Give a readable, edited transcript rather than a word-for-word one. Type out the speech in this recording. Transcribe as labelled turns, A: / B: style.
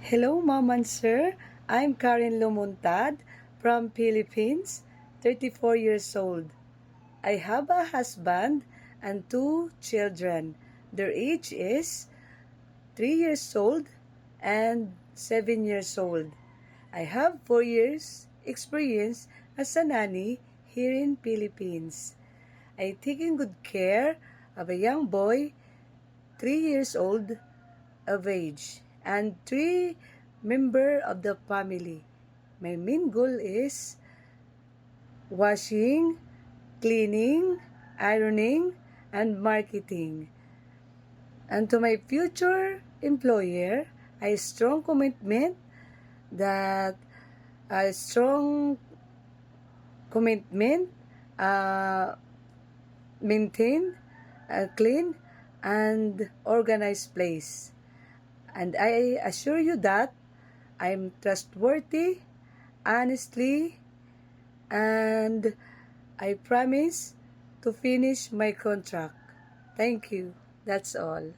A: Hello, Mom and Sir. I'm Karen Lumuntad from Philippines, 34 years old. I have a husband and two children. Their age is 3 years old and 7 years old. I have 4 years experience as a nanny here in Philippines. I taking good care of a young boy, 3 years old of age, and 3 member of the family. My main goal is washing, cleaning, ironing, and marketing. And to my future employer, I strong commitment that a strong commitment uh, maintain a clean and organized place. And I assure you that I'm trustworthy, honestly, and I promise to finish my contract. Thank you. That's all.